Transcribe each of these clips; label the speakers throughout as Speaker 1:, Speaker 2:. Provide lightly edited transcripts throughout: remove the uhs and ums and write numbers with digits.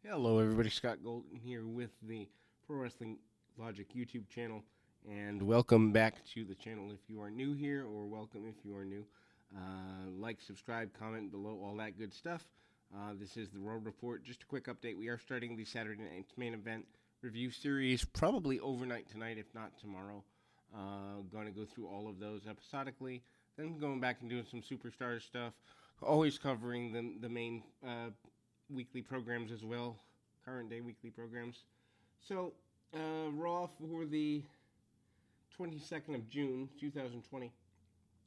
Speaker 1: Hello, everybody. Scott Golden here with the Pro Wrestling Logic YouTube channel, and welcome back to the channel if you are new here, or welcome if you are new. Like, subscribe, comment below, all that good stuff. This is the Road Report. Just a quick update. We are starting the Saturday Night Main Event review series probably overnight tonight, if not tomorrow. Going to go through all of those episodically, then going back and doing some Superstar stuff, always covering the main weekly programs as well, current day weekly programs. So, Raw for the 22nd of June, 2020.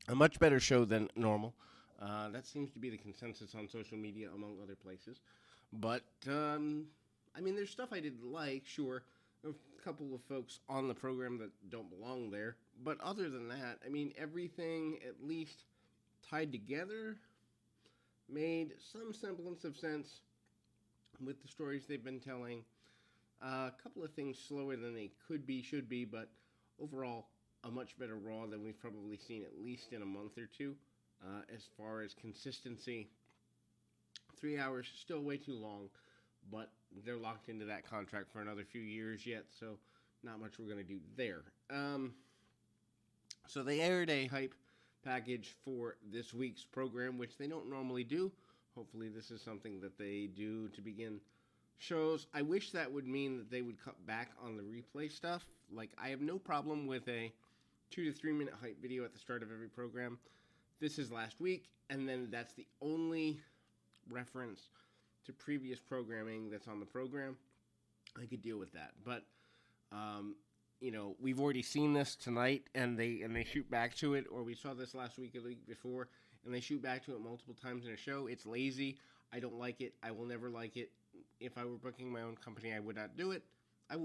Speaker 1: A much better show than normal. That seems to be the consensus on social media, among other places. But, I mean, there's stuff I didn't like, sure. A couple of folks on the program that don't belong there. But other than that, I mean, everything at least tied together made some semblance of sense with the stories they've been telling. A couple of things slower than they could be, should be, but overall, a much better Raw than we've probably seen at least in a month or two. As far as consistency, 3 hours, still way too long, but they're locked into that contract for another few years yet, so not much we're going to do there. So they aired a hype package for this week's program, which they don't normally do. Hopefully this is something that they do to begin shows. I wish that would mean that they would cut back on the replay stuff. Like, I have no problem with a 2 to 3 minute hype video at the start of every program. This is last week, and then that's the only reference to previous programming that's on the program. I could deal with that. But, you know, we've already seen this tonight, and they shoot back to it, or we saw this last week or the week before, and they shoot back to it multiple times in a show. It's lazy. I don't like it. I will never like it. If I were booking my own company, I would not do it. I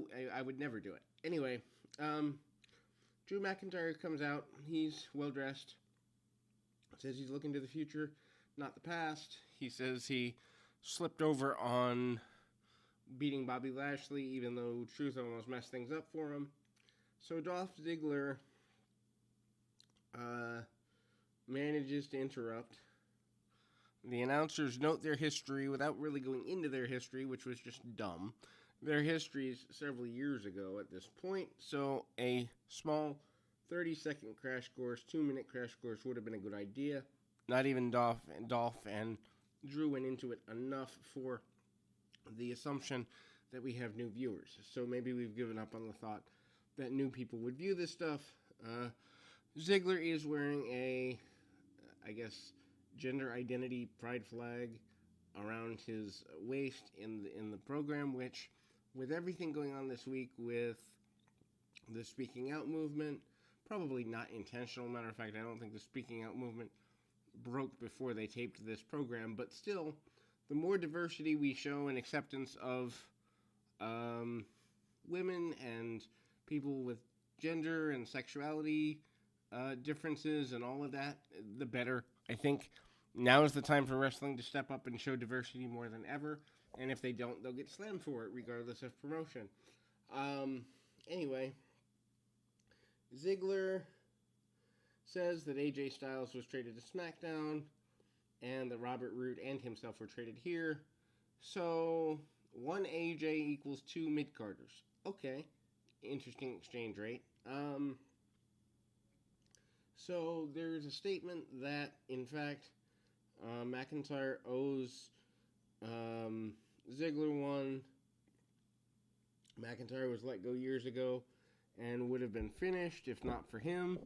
Speaker 1: would never do it. Anyway, Drew McIntyre comes out. He's well-dressed. Says he's looking to the future, not the past. He says he slipped over on beating Bobby Lashley, even though Truth almost messed things up for him. So Dolph Ziggler manages to interrupt. The announcers note their history without really going into their history, which was just dumb. Their history is several years ago at this point, so a small 30-second crash course, 2-minute crash course would have been a good idea. Not even Dolph and Drew went into it enough for the assumption that we have new viewers. So maybe we've given up on the thought that new people would view this stuff. Ziggler is wearing a, I guess, gender identity pride flag around his waist in the program, which, with everything going on this week with the speaking out movement, probably not intentional. Matter of fact, I don't think the speaking out movement broke before they taped this program, but still, the more diversity we show and acceptance of women and people with gender and sexuality differences and all of that, the better. I think now is the time for wrestling to step up and show diversity more than ever. And if they don't, they'll get slammed for it, regardless of promotion. Anyway, Ziggler says that AJ Styles was traded to SmackDown and that Robert Roode and himself were traded here. So, 1 AJ equals 2 mid-carders. Okay. Interesting exchange rate. So, there's a statement that, in fact, McIntyre owes Ziggler one. McIntyre was let go years ago and would have been finished if not for him.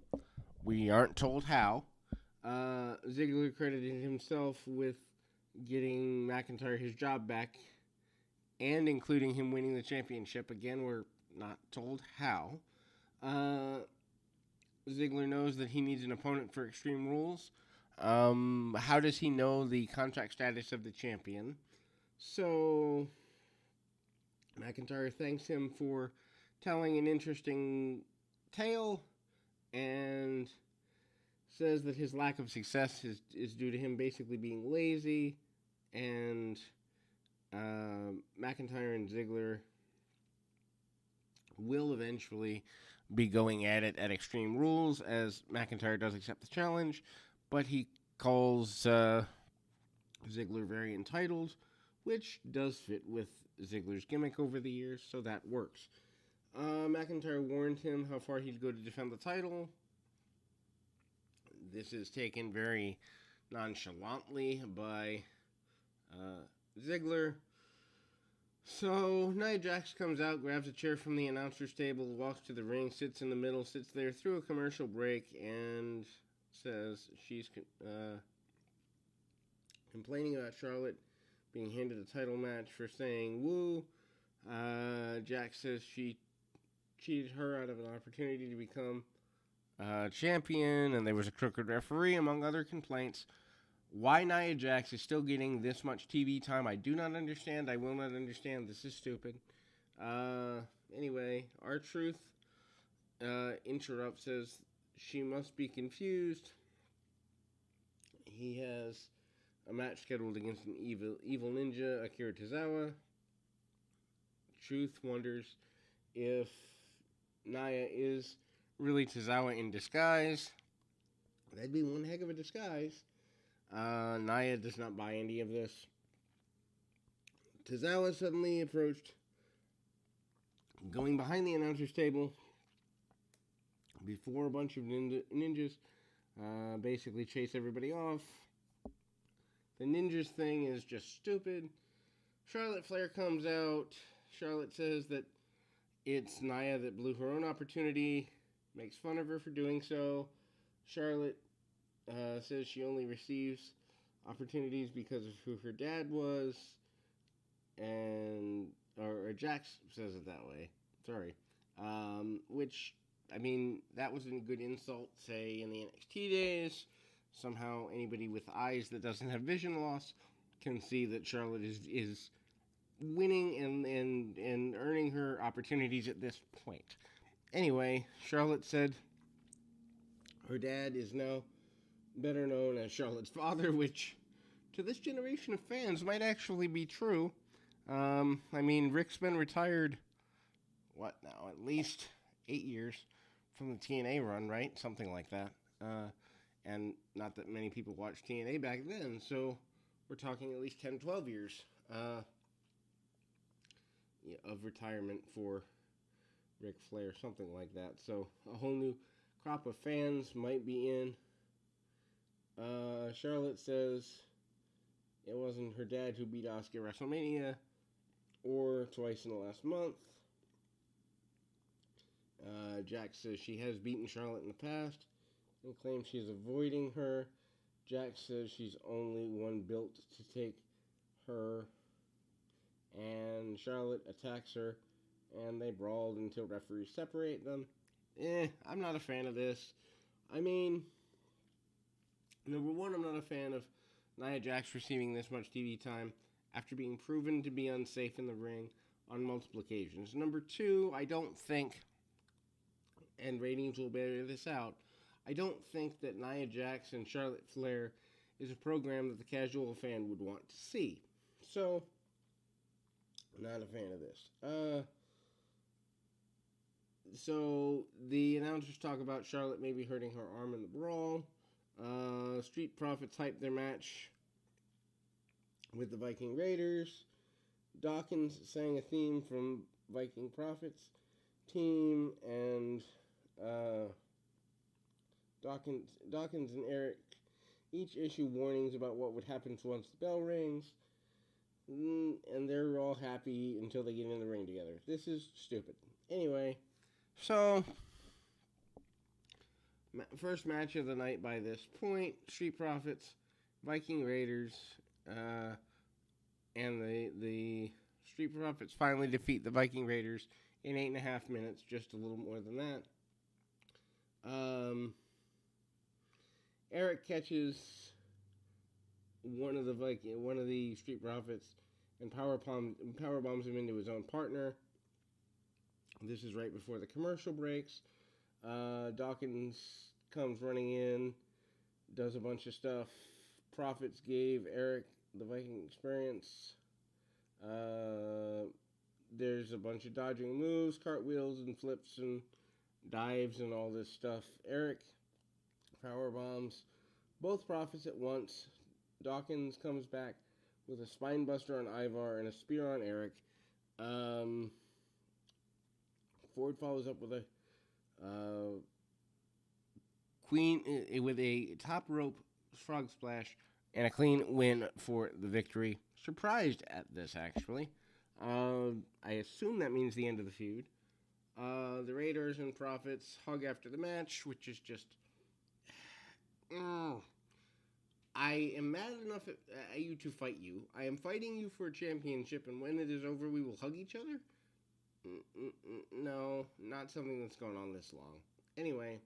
Speaker 1: We aren't told how. Ziggler credited himself with getting McIntyre his job back and including him winning the championship. Again, we're not told how. Ziggler knows that he needs an opponent for Extreme Rules. How does he know the contract status of the champion? So, McIntyre thanks him for telling an interesting tale and says that his lack of success is due to him basically being lazy, and McIntyre and Ziggler will eventually be going at it at Extreme Rules, as McIntyre does accept the challenge, but he calls Ziggler very entitled, which does fit with Ziggler's gimmick over the years, so that works. McIntyre warned him how far he'd go to defend the title. This is taken very nonchalantly by Ziggler. So Nia Jax comes out, grabs a chair from the announcer's table, walks to the ring, sits in the middle, sits there through a commercial break, and says she's complaining about Charlotte being handed a title match for saying woo. Jax says she cheated her out of an opportunity to become champion, and there was a crooked referee, among other complaints. Why Nia Jax is still getting this much TV time, I do not understand. I will not understand. This is stupid. Anyway, R-Truth interrupts, says she must be confused. He has a match scheduled against an evil ninja, Akira Tozawa. Truth wonders if Nia is really Tozawa in disguise. That'd be one heck of a disguise. Nia does not buy any of this. Tozawa suddenly approached, going behind the announcer's table before a bunch of ninjas basically chase everybody off. The ninjas thing is just stupid. Charlotte Flair comes out. Charlotte says that it's Nia that blew her own opportunity, makes fun of her for doing so. Charlotte says she only receives opportunities because of who her dad was, or Jax says it that way. Sorry. Which, I mean, that was a good insult, say, in the NXT days. Somehow anybody with eyes that doesn't have vision loss can see that Charlotte is winning and earning her opportunities at this point. Anyway, Charlotte said her dad is now better known as Charlotte's father, which to this generation of fans might actually be true. I mean, Rick's been retired, what now, at least 8 years from the TNA run, right? Something like that. And not that many people watched TNA back then, so we're talking at least 10, 12 years of retirement for Ric Flair, something like that. So a whole new crop of fans might be in. Charlotte says it wasn't her dad who beat Asuka at WrestleMania or twice in the last month. Jax says she has beaten Charlotte in the past and claims she's avoiding her. Jax says she's only one built to take her, and Charlotte attacks her, and they brawled until referees separate them. I'm not a fan of this. I mean, number one, I'm not a fan of Nia Jax receiving this much TV time after being proven to be unsafe in the ring on multiple occasions. Number two, I don't think, and ratings will bear this out, I don't think that Nia Jax and Charlotte Flair is a program that the casual fan would want to see. So, not a fan of this. So, the announcers talk about Charlotte maybe hurting her arm in the brawl. Street Profits hyped their match with the Viking Raiders. Dawkins sang a theme from Viking Profits team, and Dawkins and Eric each issue warnings about what would happen once the bell rings, and they're all happy until they get in the ring together. This is stupid. Anyway, so first match of the night by this point, Street Profits, Viking Raiders, and the Street Profits finally defeat the Viking Raiders in 8.5 minutes, just a little more than that. Eric catches one of the Street Profits and power bombs him into his own partner. This is right before the commercial breaks. Dawkins comes running in, does a bunch of stuff. Profits gave Eric the Viking experience. There's a bunch of dodging moves, cartwheels and flips and dives and all this stuff. Eric power bombs both Profits at once. Dawkins comes back with a spine buster on Ivar and a spear on Eric. Ford follows up with a queen with a top rope frog splash and a clean win for the victory. Surprised at this, actually. I assume that means the end of the feud. The Raiders and Profits hug after the match, which is just. I am mad enough at you to fight you. I am fighting you for a championship, and when it is over, we will hug each other? No, not something that's gone on this long. Anyway,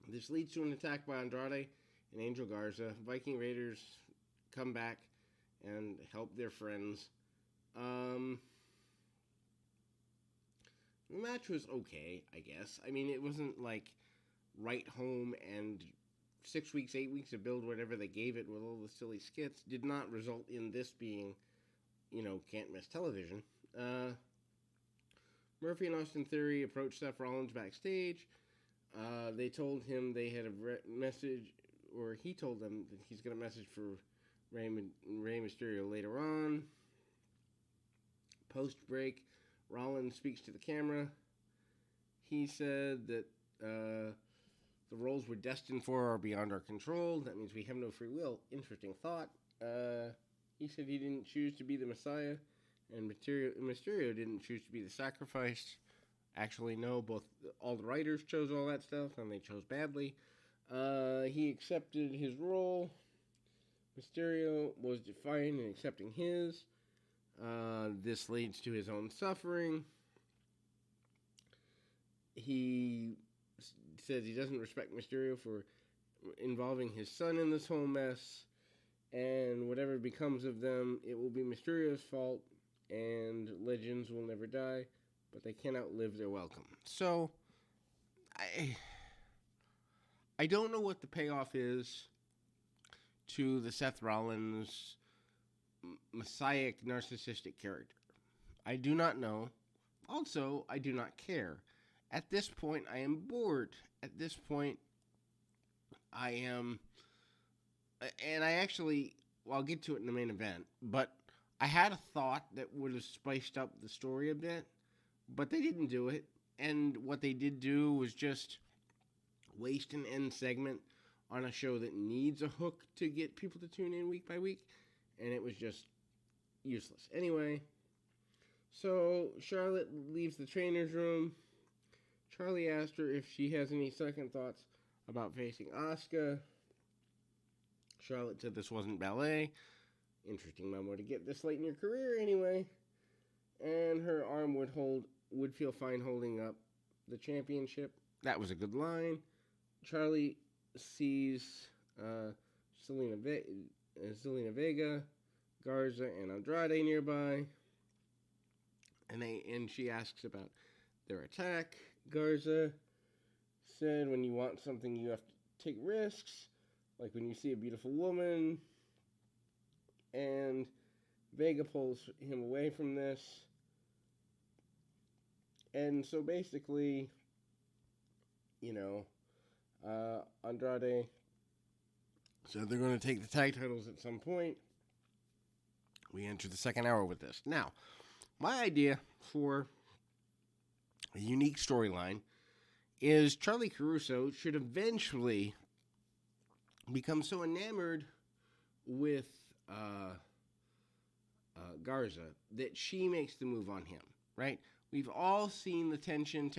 Speaker 1: this leads to an attack by Andrade and Angel Garza. Viking Raiders come back and help their friends. The match was okay, I guess. I mean, it wasn't like right home and 6 weeks, 8 weeks of build, whatever they gave it with all the silly skits, did not result in this being, can't miss television. Murphy and Austin Theory approached Seth Rollins backstage. They told him they had a message, or he told them that he's got a message for Rey Mysterio later on. Post-break, Rollins speaks to the camera. He said that the roles we're destined for are beyond our control. That means we have no free will. Interesting thought. He said he didn't choose to be the Messiah, and Mysterio didn't choose to be the sacrifice. Actually, no, all the writers chose all that stuff, and they chose badly. He accepted his role. Mysterio was defiant in accepting his. This leads to his own suffering. He says he doesn't respect Mysterio for involving his son in this whole mess, and whatever becomes of them, it will be Mysterio's fault, and legends will never die, but they can outlive their welcome. So, I don't know what the payoff is to the Seth Rollins messianic narcissistic character. I do not know. Also, I do not care. At this point, I am bored. At this point, I am... And I actually... Well, I'll get to it in the main event. But I had a thought that would have spiced up the story a bit. But they didn't do it. And what they did do was just waste an end segment on a show that needs a hook to get people to tune in week by week. And it was just useless. Anyway, so Charlotte leaves the trainer's room. Charlie asked her if she has any second thoughts about facing Asuka. Charlotte said this wasn't ballet. Interesting memo to get this late in your career anyway. And her arm would feel fine holding up the championship. That was a good line. Charlie sees Selena Vega, Garza, and Andrade nearby. And she asks about their attack. Garza said when you want something, you have to take risks, like when you see a beautiful woman. And Vega pulls him away from this. And so basically, Andrade said they're going to take the tag titles at some point. We enter the second hour with this. Now, my idea for a unique storyline is Charlie Caruso should eventually become so enamored with Garza that she makes the move on him, right? We've all seen the tension,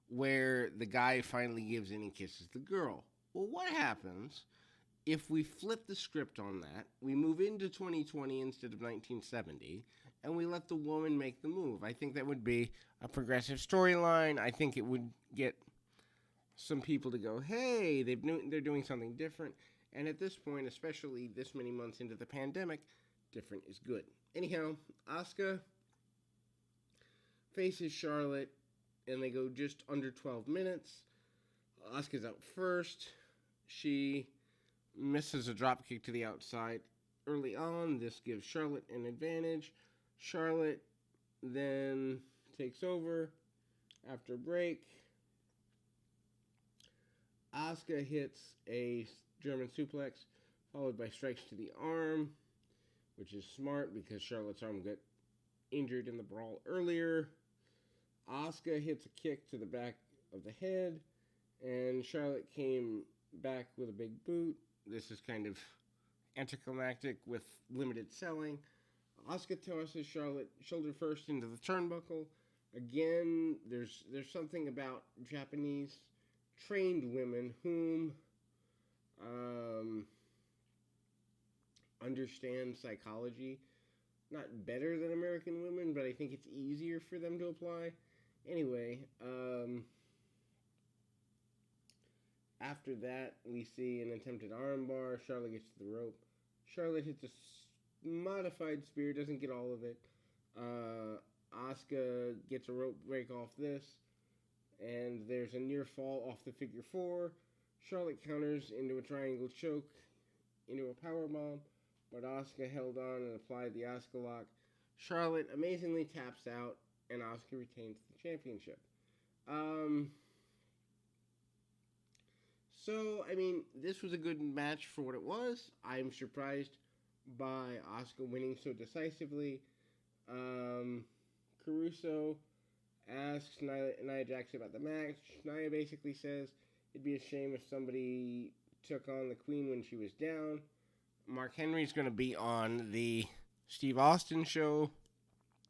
Speaker 1: where the guy finally gives in and kisses the girl. Well, what happens if we flip the script on that, we move into 2020 instead of 1970, and we let the woman make the move? I think that would be a progressive storyline. I think it would get some people to go, hey, they're doing something different. And at this point, especially this many months into the pandemic, different is good. Anyhow, Asuka faces Charlotte, and they go just under 12 minutes. Asuka's out first. She misses a dropkick to the outside early on. This gives Charlotte an advantage. Charlotte then takes over after a break. Asuka hits a German suplex, followed by strikes to the arm, which is smart because Charlotte's arm got injured in the brawl earlier. Asuka hits a kick to the back of the head, and Charlotte came back with a big boot. This is kind of anticlimactic with limited selling. Asuka tosses Charlotte shoulder first into the turnbuckle. Again, there's something about Japanese trained women whom understand psychology. Not better than American women, but I think it's easier for them to apply. Anyway, after that, we see an attempted armbar. Charlotte gets to the rope. Charlotte hits a modified spear, doesn't get all of it. Asuka gets a rope break off this, and there's a near fall off the figure four. Charlotte counters into a triangle choke, into a powerbomb, but Asuka held on and applied the Asuka lock. Charlotte amazingly taps out, and Asuka retains the championship. So, I mean, this was a good match for what it was. I'm surprised by Asuka winning so decisively. Caruso asks Nia Jax about the match. Nia basically says it'd be a shame if somebody took on the Queen when she was down. Mark Henry's going to be on the Steve Austin show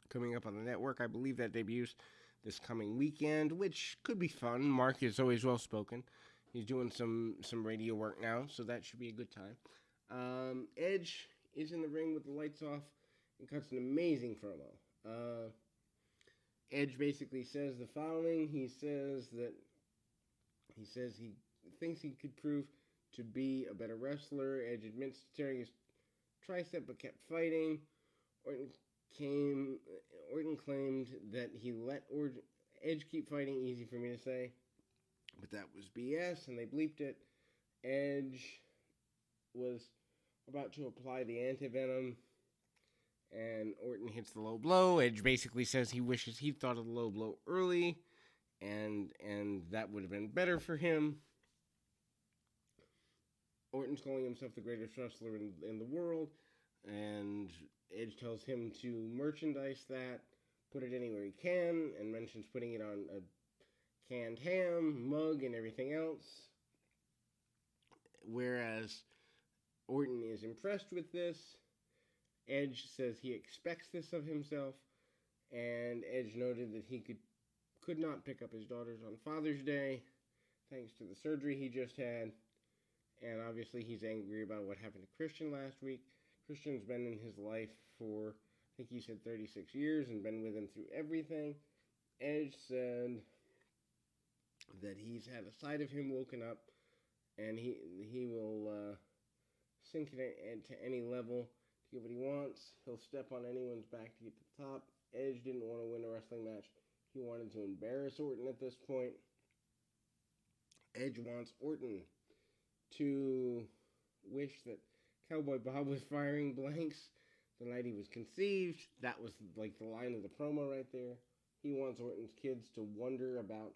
Speaker 1: coming up on the network. I believe that debuts this coming weekend, which could be fun. Mark is always well-spoken. He's doing some radio work now, so that should be a good time. Edge is in the ring with the lights off and cuts an amazing promo. Edge basically says the following. He says he thinks he could prove to be a better wrestler. Edge admits to tearing his tricep but kept fighting. Orton claimed that he let Edge keep fighting. Easy for me to say. But that was BS, and they bleeped it. Edge was about to apply the antivenom, and Orton hits the low blow. Edge basically says he wishes he'd thought of the low blow early, and that would have been better for him. Orton's calling himself the greatest wrestler in the world, and Edge tells him to merchandise that, put it anywhere he can, and mentions putting it on a canned ham, mug, and everything else. Whereas Orton is impressed with this. Edge says he expects this of himself, and Edge noted that he could not pick up his daughters on Father's Day, thanks to the surgery he just had. And obviously he's angry about what happened to Christian last week. Christian's been in his life for, I think he said 36 years, and been with him through everything. Edge said that he's had a side of him woken up, and he will sink it to any level to get what he wants. He'll step on anyone's back to get to the top. Edge didn't want to win a wrestling match. He wanted to embarrass Orton at this point. Edge wants Orton to wish that Cowboy Bob was firing blanks the night he was conceived. That was like the line of the promo right there. He wants Orton's kids to wonder about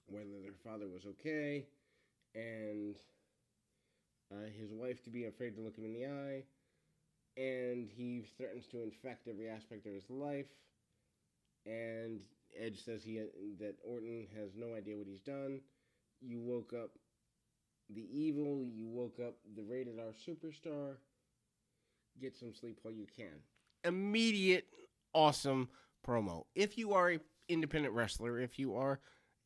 Speaker 1: whether their father was okay, and his wife to be afraid to look him in the eye, and he threatens to infect every aspect of his life. And Edge says that Orton has no idea what he's done. You woke up the evil, you woke up the rated R superstar. Get some sleep while you can. Immediate, awesome promo. If you are an independent wrestler, if you are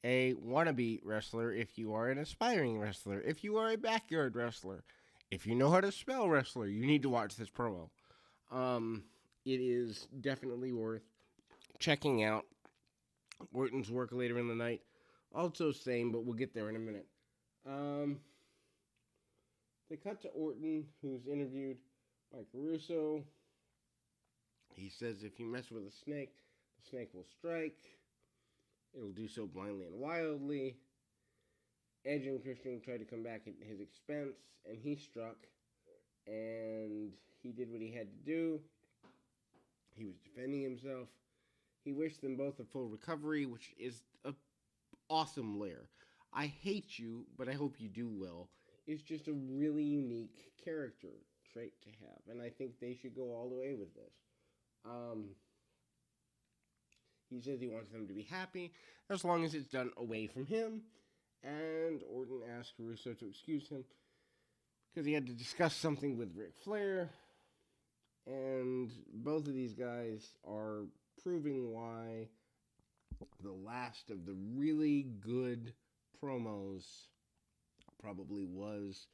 Speaker 1: a wannabe wrestler, if you are an aspiring wrestler, if you are a backyard wrestler, if you know how to spell wrestler, you need to watch this promo. It is definitely worth checking out. Orton's work later in the night, also same, but we'll get there in a minute. They cut to Orton, who's interviewed by Caruso. He says if you mess with a snake, the snake will strike. It'll do so blindly and wildly. Edge and Christian tried to come back at his expense, and he struck, and he did what he had to do. He was defending himself. He wished them both a full recovery, which is an awesome lair. I hate you, but I hope you do well. is just a really unique character trait to have, and I think they should go all the way with this. Um, he says he wants them to be happy as long as it's done away from him, and Orton asked Russo to excuse him because he had to discuss something with Ric Flair, and both of these guys are proving why the last of the really good promos probably was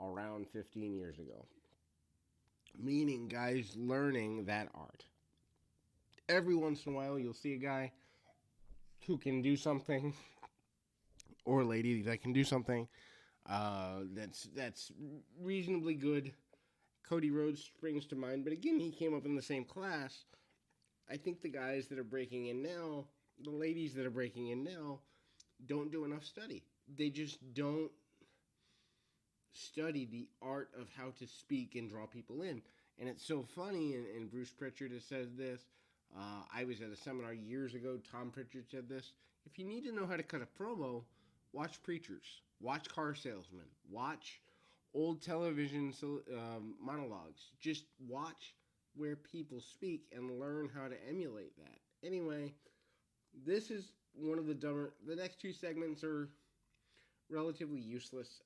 Speaker 1: around 15 years ago. Meaning guys learning that art. Every once in a while you'll see a guy who can do something, or a lady that can do something that's reasonably good. Cody Rhodes springs to mind, but again, he came up in the same class. I think the guys that are breaking in now, the ladies that are breaking in now, don't do enough study. They just don't study the art of how to speak and draw people in. And it's so funny, and Bruce Pritchard has said this. I was at a seminar years ago. Tom Pritchard said this. If you need to know how to cut a promo, watch preachers, watch car salesmen, watch old television monologues. Just watch where people speak and learn how to emulate that. Anyway, this is one of the dumber. The next two segments are relatively useless.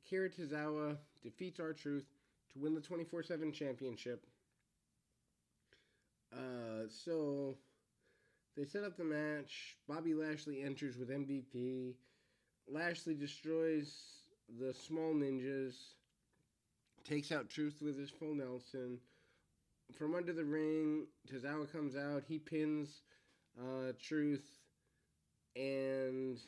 Speaker 1: Akira Tozawa defeats R-Truth to win the 24/7 championship. So they set up the match. Bobby Lashley enters with MVP. Lashley destroys the small ninjas. Takes out Truth with his full Nelson. From under the ring, Tozawa comes out. He pins Truth. And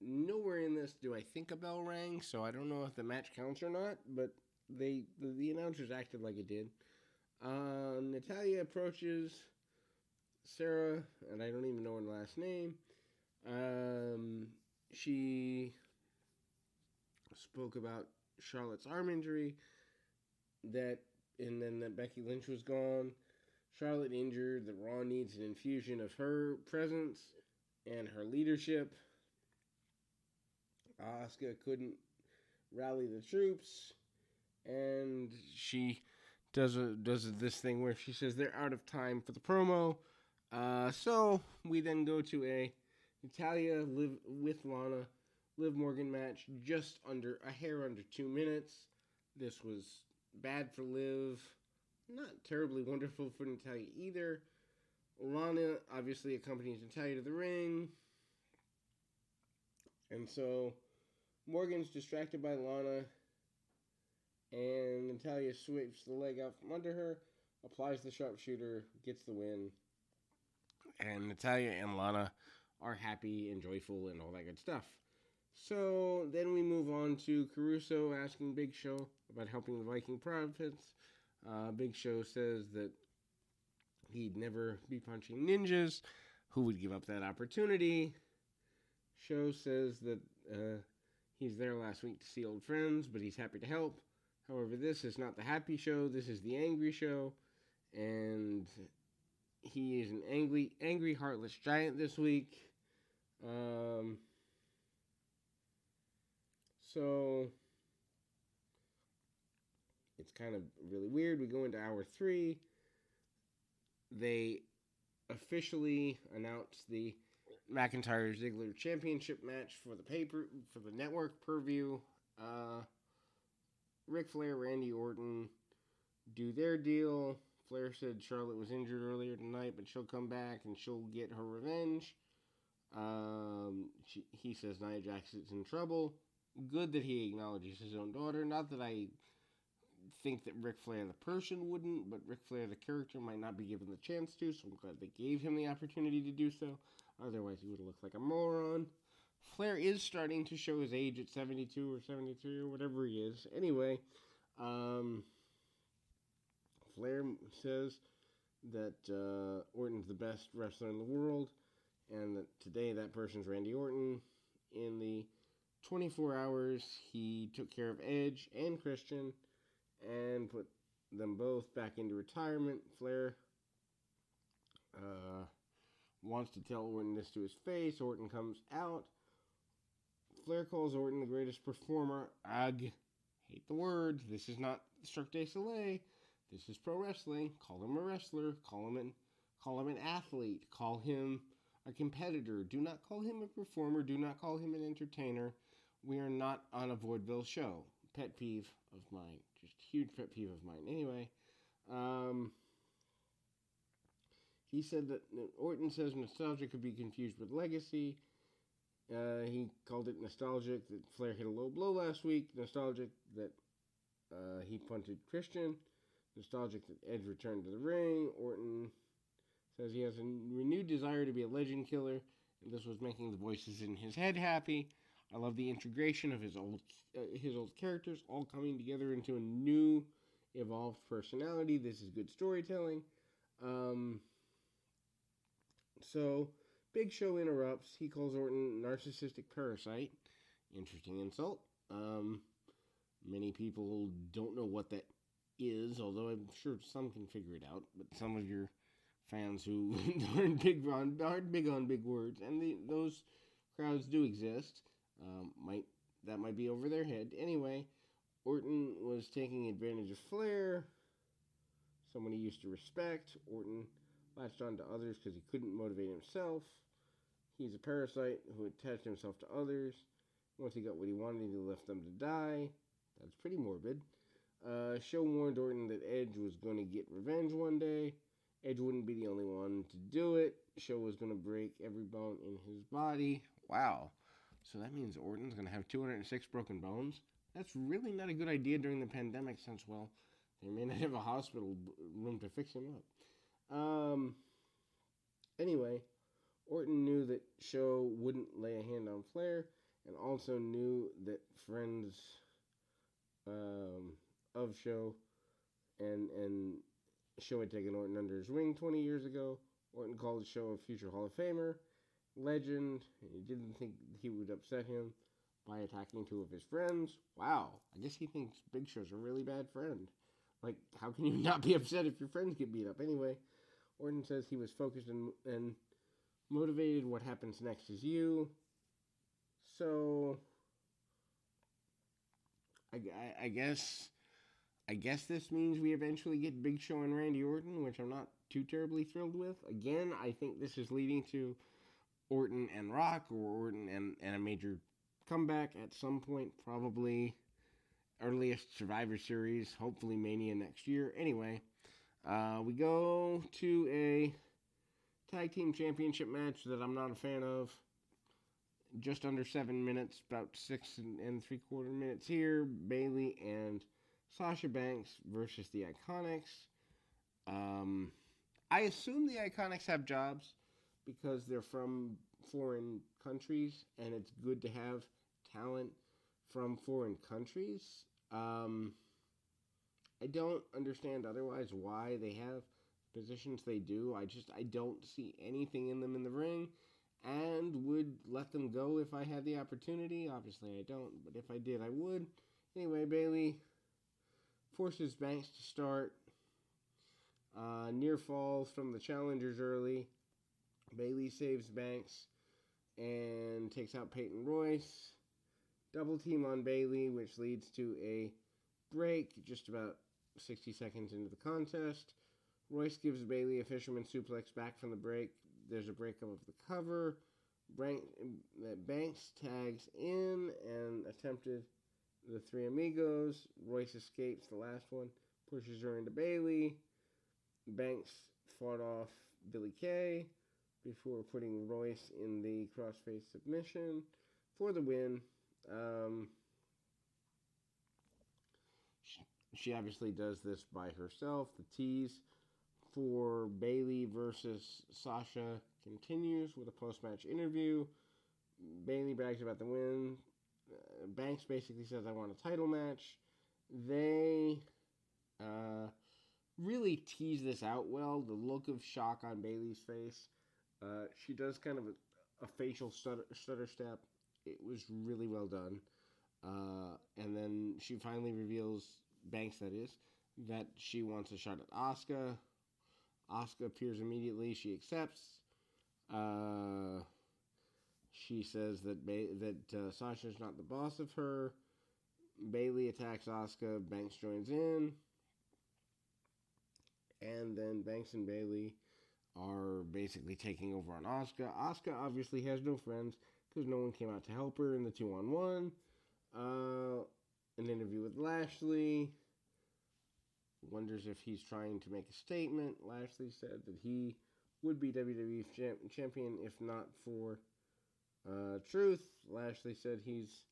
Speaker 1: nowhere in this do I think a bell rang, so I don't know if the match counts or not, but the announcers acted like it did. Natalya approaches Sarah, and I don't even know her last name. She spoke about Charlotte's arm injury, and then that Becky Lynch was gone. Charlotte injured, that Raw needs an infusion of her presence and her leadership. Asuka couldn't rally the troops, and she does this thing where she says they're out of time for the promo. So we then go to a Natalya with Lana Liv Morgan match, just under a hair under 2 minutes. This was bad for Liv, not terribly wonderful for Natalya either. Lana obviously accompanies Natalya to the ring, and so Morgan's distracted by Lana, and Natalya sweeps the leg out from under her, applies the sharpshooter, gets the win, and Natalya and Lana are happy and joyful and all that good stuff. So then we move on to Caruso asking Big Show about helping the Viking Prophets. Big Show says that he'd never be punching ninjas. Who would give up that opportunity? Show says that he's there last week to see old friends, but he's happy to help. However, this is not the happy show. This is the angry show. And he is an angry, heartless giant this week. So it's kind of really weird. We go into hour 3. They officially announced the McIntyre Ziggler Championship match for the network purview. Ric Flair, Randy Orton do their deal. Flair said Charlotte was injured earlier tonight, but she'll come back and she'll get her revenge. He says Nia Jax is in trouble. Good that he acknowledges his own daughter. Not that I think that Ric Flair the person wouldn't, but Ric Flair the character might not be given the chance to, so I'm glad they gave him the opportunity to do so. Otherwise, he would have looked like a moron. Flair is starting to show his age at 72 or 73 or whatever he is. Anyway, Flair says that Orton's the best wrestler in the world, and that today that person's Randy Orton. In the 24 hours, he took care of Edge and Christian and put them both back into retirement. Flair wants to tell Orton this to his face. Orton comes out. Flair calls Orton the greatest performer. Ugh. Hate the words. This is not Cirque du Soleil. This is pro wrestling. Call him a wrestler. Call him an athlete. Call him a competitor. Do not call him a performer. Do not call him an entertainer. We are not on a vaudeville show. Pet peeve of mine. Just huge pet peeve of mine. Anyway, he said that Orton says nostalgia could be confused with legacy. He called it nostalgic that Flair hit a low blow last week. Nostalgic that he punted Christian. Nostalgic that Edge returned to the ring. Orton says he has a renewed desire to be a legend killer, and this was making the voices in his head happy. I love the integration of his old characters all coming together into a new, evolved personality. This is good storytelling. So, Big Show interrupts. He calls Orton narcissistic parasite. Interesting insult. Many people don't know what that is, although I'm sure some can figure it out. But some of your fans who aren't big on big words, and those crowds do exist, might be over their head. Anyway, Orton was taking advantage of Flair, someone he used to respect. Orton latched on to others because he couldn't motivate himself. He's a parasite who attached himself to others. Once he got what he wanted, he left them to die. That's pretty morbid. Show warned Orton that Edge was going to get revenge one day. Edge wouldn't be the only one to do it. Show was going to break every bone in his body. Wow. So that means Orton's going to have 206 broken bones? That's really not a good idea during the pandemic since, well, they may not have a hospital room to fix him up. Anyway, Orton knew that Show wouldn't lay a hand on Flair, and also knew that friends of Show and Show had taken Orton under his wing 20 years ago. Orton called Show a future Hall of Famer, legend, and he didn't think he would upset him by attacking two of his friends. Wow, I guess he thinks Big Show's a really bad friend. Like, how can you not be upset if your friends get beat up? Anyway, Orton says he was focused and motivated. What happens next is you. So, I guess this means we eventually get Big Show and Randy Orton, which I'm not too terribly thrilled with. Again, I think this is leading to Orton and Rock, or Orton and a major comeback at some point, probably earliest Survivor Series, hopefully Mania next year. Anyway, we go to a tag team championship match that I'm not a fan of. Just under 7 minutes, about 6 and 3/4 minutes here. Bayley and Sasha Banks versus the Iconics. I assume the Iconics have jobs because they're from foreign countries, and it's good to have talent from foreign countries. I don't understand otherwise why they have positions they do. I don't see anything in them in the ring, and would let them go if I had the opportunity. Obviously I don't, but if I did, I would. Anyway, Bayley forces Banks to start. Near falls from the challengers early. Bayley saves Banks and takes out Peyton Royce. Double team on Bayley, which leads to a break just about 60 seconds into the contest. Royce gives Bayley a fisherman suplex back from the break. There's a breakup of the cover. Banks tags in and attempted the Three Amigos. Royce escapes the last one, pushes her into Bayley. Banks fought off Billy Kay before putting Royce in the crossface submission for the win. She obviously does this by herself. The tease for Bayley versus Sasha continues with a post-match interview. Bayley brags about the win. Banks basically says, I want a title match. They really tease this out well. The look of shock on Bayley's face. She does kind of a facial stutter step. It was really well done. And then she finally reveals, Banks that is, that she wants a shot at Asuka. Asuka appears immediately. She accepts. She says that Sasha's not the boss of her. Bailey attacks Asuka. Banks joins in. And then Banks and Bailey are basically taking over on Asuka. Asuka obviously has no friends because no one came out to help her in the 2-on-1. An interview with Lashley. Wonders if he's trying to make a statement. Lashley said that he would be WWE champion if not for Truth. Lashley said he's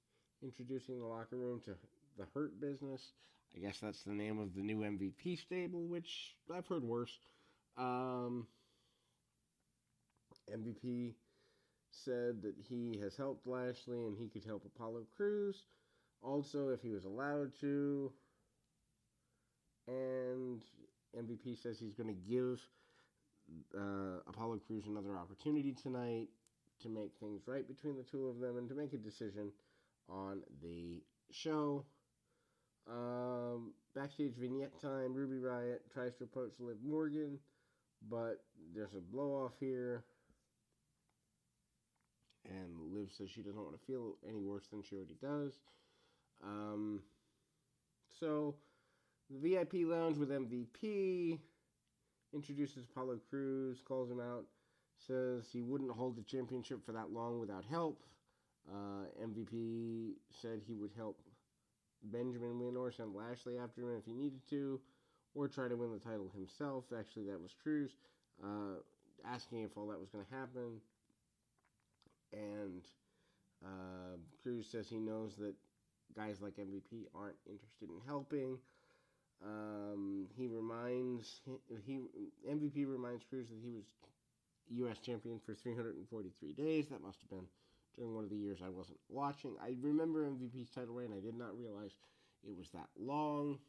Speaker 1: introducing the locker room to the Hurt Business. I guess that's the name of the new MVP stable, which I've heard worse. MVP said that he has helped Lashley and he could help Apollo Crews also if he was allowed to. And MVP says he's going to give Apollo Crews another opportunity tonight to make things right between the two of them and to make a decision on the show. Backstage vignette time. Ruby Riott tries to approach Liv Morgan, but there's a blow off here. And Liv says she doesn't want to feel any worse than she already does. So, the VIP lounge with MVP introduces Apollo Crews, calls him out, says he wouldn't hold the championship for that long without help. MVP said he would help Benjamin win or send Lashley after him if he needed to, or try to win the title himself. Actually, that was Crews, asking if all that was going to happen. And Crews says he knows that guys like MVP aren't interested in helping. MVP reminds Crews that he was U.S. champion for 343 days. That must have been during one of the years I wasn't watching. I remember MVP's title reign. I did not realize it was that long.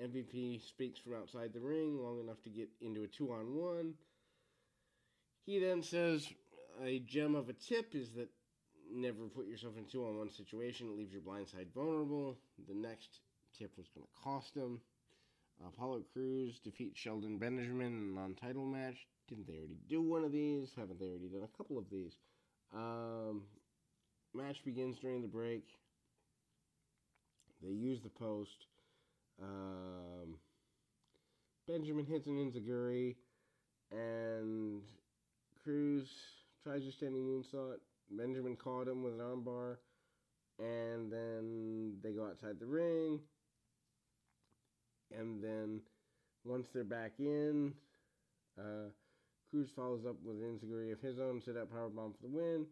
Speaker 1: MVP speaks from outside the ring long enough to get into a 2-on-1. He then says a gem of a tip is that never put yourself in a 2-on-1 situation. It leaves your blind side vulnerable. The next tip was going to cost him. Apollo Crews defeats Sheldon Benjamin in a non-title match. Didn't they already do one of these? Haven't they already done a couple of these? Match begins during the break. They use the post. Benjamin hits an enziguri, and Crews tries a standing moonsault. Benjamin caught him with an armbar, and then they go outside the ring. And then once they're back in, Crews follows up with an enziguri of his own, sit out powerbomb for the win.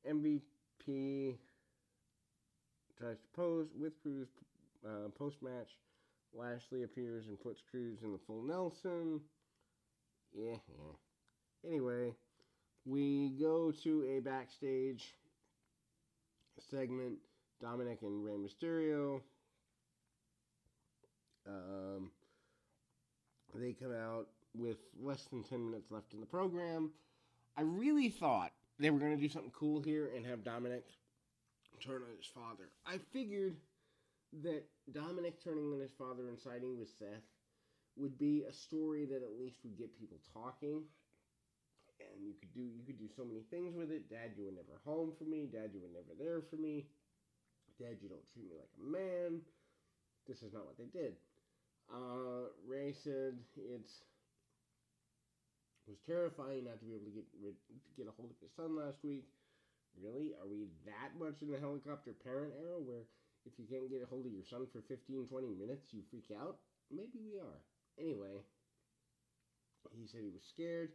Speaker 1: MVP tries to pose with Crews post-match. Lashley appears and puts Crews in the full Nelson. Yeah. Anyway, we go to a backstage segment. Dominic and Rey Mysterio. They come out with less than 10 minutes left in the program. I really thought they were going to do something cool here and have Dominic turn on his father. I figured that Dominic turning on his father and siding with Seth would be a story that at least would get people talking. And you could do so many things with it. Dad, you were never home for me. Dad, you were never there for me. Dad, you don't treat me like a man. This is not what they did. Ray said it was terrifying not to be able to get a hold of his son last week. Really? Are we that much in the helicopter parent era where if you can't get a hold of your son for 15, 20 minutes, you freak out? Maybe we are. Anyway, he said he was scared,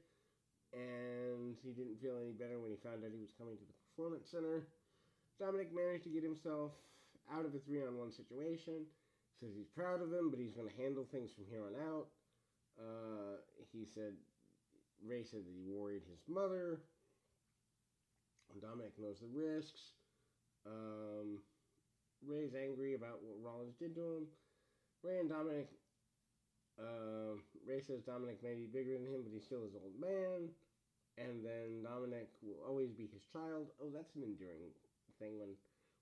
Speaker 1: and he didn't feel any better when he found out he was coming to the Performance Center. Dominic managed to get himself out of a 3-on-1 situation. Says he's proud of him, but he's going to handle things from here on out. Ray said that he worried his mother. Dominic knows the risks. Ray's angry about what Rollins did to him. Ray says Dominic may be bigger than him, but he's still his old man. And then Dominic will always be his child. Oh, that's an endearing thing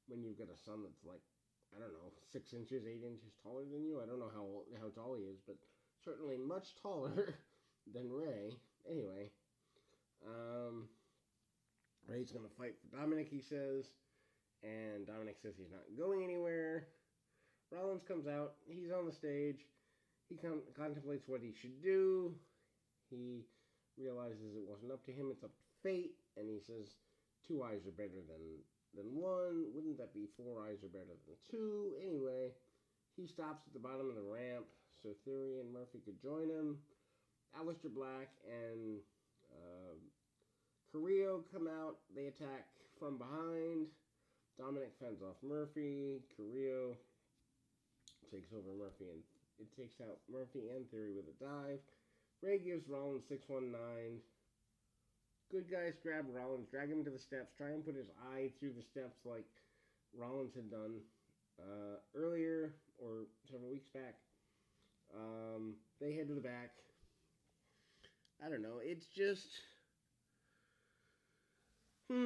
Speaker 1: when you've got a son that's like, I don't know, 6 inches, 8 inches taller than you. I don't know how tall he is, but certainly much taller than Ray. Anyway, Ray's going to fight for Dominic, he says. And Dominic says he's not going anywhere. Rollins comes out. He's on the stage. He contemplates what he should do. He realizes it wasn't up to him, it's up to fate. And he says, 2 eyes are better than 1. Wouldn't that be 4 eyes are better than 2? Anyway, he stops at the bottom of the ramp so Theory and Murphy could join him. Aleister Black and Carrillo come out. They attack from behind. Dominic fends off Murphy. Carrillo takes over Murphy and it takes out Murphy and Theory with a dive. Ray gives Rollins 619. Good guys grab Rollins, drag him to the steps, try and put his eye through the steps like Rollins had done earlier or several weeks back. They head to the back. I don't know. It's just... I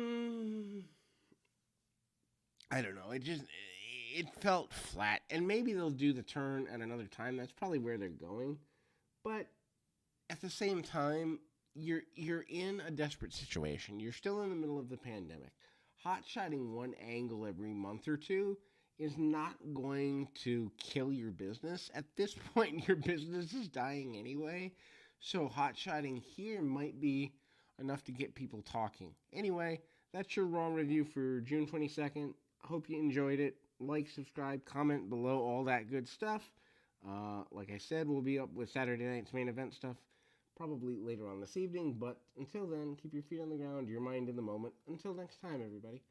Speaker 1: don't know. It felt flat. And maybe they'll do the turn at another time. That's probably where they're going. But at the same time, you're in a desperate situation. You're still in the middle of the pandemic. Hot-shotting one angle every month or two is not going to kill your business. At this point, your business is dying anyway. So hot-shotting here might be enough to get people talking. Anyway, that's your Raw review for June 22nd. I hope you enjoyed it. Like, subscribe, comment below, all that good stuff. Like I said, we'll be up with Saturday night's main event stuff probably later on this evening. But until then, keep your feet on the ground, your mind in the moment. Until next time, everybody.